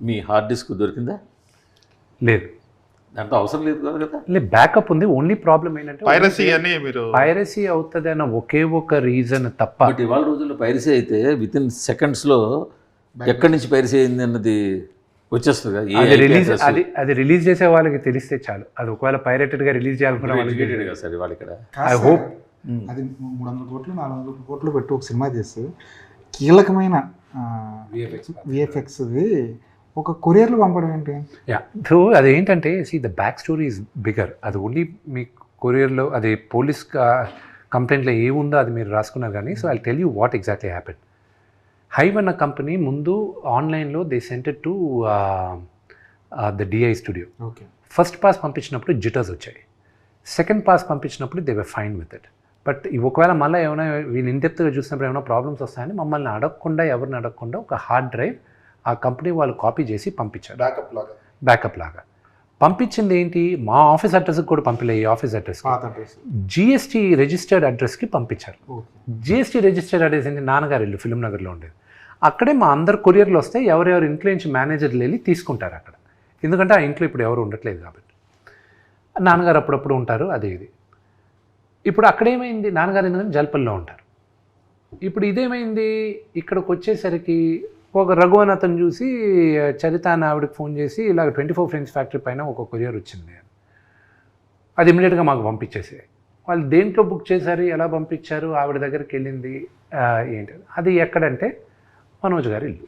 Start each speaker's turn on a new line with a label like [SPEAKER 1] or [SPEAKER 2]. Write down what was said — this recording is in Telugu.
[SPEAKER 1] మీ హార్డ్ డిస్క్ దొరికిందా?
[SPEAKER 2] లేదు,
[SPEAKER 1] దాంట్లో అవసరం లేదు కదా.
[SPEAKER 2] లేదు, బ్యాకప్ ఉంది. ఓన్లీ ప్రాబ్లం ఏంటంటే
[SPEAKER 3] పైరసీ అని మీరు
[SPEAKER 2] పైరసీ అవుతుంది అన్న ఒకే ఒక రీజన్ తప్ప.
[SPEAKER 1] బట్ ఇవాళ రోజుల్లో పైరసీ అయితే విత్ ఇన్ సెకండ్స్లో ఎక్కడి నుంచి పైరసీ అయింది అన్నది వచ్చేస్తుంది కదా.
[SPEAKER 2] అది రిలీజ్ చేసే వాళ్ళకి తెలిస్తే చాలు. అది ఒకవేళ పైరేటెడ్గా రిలీజ్ చేయాలనుకున్న వాళ్ళకి
[SPEAKER 1] కదా సార్ ఇవాళ ఇక్కడ.
[SPEAKER 2] ఐ హోప్
[SPEAKER 4] అది 300 కోట్లు 400 కోట్లు పెట్టి ఒక సినిమా చేస్తే కీలకమైన విఎఫ్ఎక్స్ది ఒక కొరియర్లో పంపడం ఏంటి?
[SPEAKER 2] సో అదేంటంటే the back story is bigger. అది ఓన్లీ మీ కొరియర్లో అది పోలీస్ కంప్లైంట్లో ఏముందో అది మీరు రాసుకున్నారు కానీ. So I tell you what exactly happen. Hive అన్న కంపెనీ ముందు ఆన్లైన్లో they sented to the DI studio.
[SPEAKER 4] Okay,
[SPEAKER 2] first pass పంపించినప్పుడు జిటర్స్ వచ్చాయి. సెకండ్ పాస్ పంపించినప్పుడు they were fine with it. But ఒకవేళ మళ్ళీ ఏమైనా వీళ్ళు ఇన్డెప్త్గా చూసినప్పుడు ఏమైనా ప్రాబ్లమ్స్ వస్తాయని మమ్మల్ని అడగకుండా, ఎవరిని అడగకుండా ఒక హార్డ్ డ్రైవ్ ఆ కంపెనీ వాళ్ళు కాపీ చేసి పంపించారు. బ్యాకప్ లాగా పంపించింది ఏంటి, మా ఆఫీస్ అడ్రస్కి కూడా పంపిలే. ఈ ఆఫీస్ అడ్రస్ జిఎస్టీ రిజిస్టర్డ్ అడ్రస్కి పంపించారు. జిఎస్టీ రిజిస్టర్డ్ అడ్రస్ ఏంటి, నాన్నగారు ఇల్లు ఫిల్మ్ నగర్లో ఉండేది. అక్కడే మా అందరు కొరియర్లు వస్తే ఎవరెవరు ఇంట్లో నుంచి మేనేజర్లు వెళ్ళి తీసుకుంటారు అక్కడ. ఎందుకంటే ఆ ఇంట్లో ఇప్పుడు ఎవరు ఉండట్లేదు కాబట్టి. నాన్నగారు అప్పుడప్పుడు ఉంటారు, అది ఇది. ఇప్పుడు అక్కడేమైంది, నాన్నగారు ఎందుకంటే జల్పల్లో ఉంటారు. ఇప్పుడు ఇదేమైంది, ఇక్కడికి వచ్చేసరికి ఒక రఘువన్ అతను చూసి చరిత అని ఆవిడకి ఫోన్ చేసి ఇలాగ 24 ఫ్రెండ్స్ ఫ్యాక్టరీ పైన ఒక కొరియర్ వచ్చింది. అది ఇమీడియట్గా మాకు పంపించేసి, వాళ్ళు దేంట్లో బుక్ చేశారు, ఎలా పంపించారు, ఆవిడ దగ్గరికి వెళ్ళింది ఏంటి, అది ఎక్కడంటే మనోజ్ గారి ఇల్లు.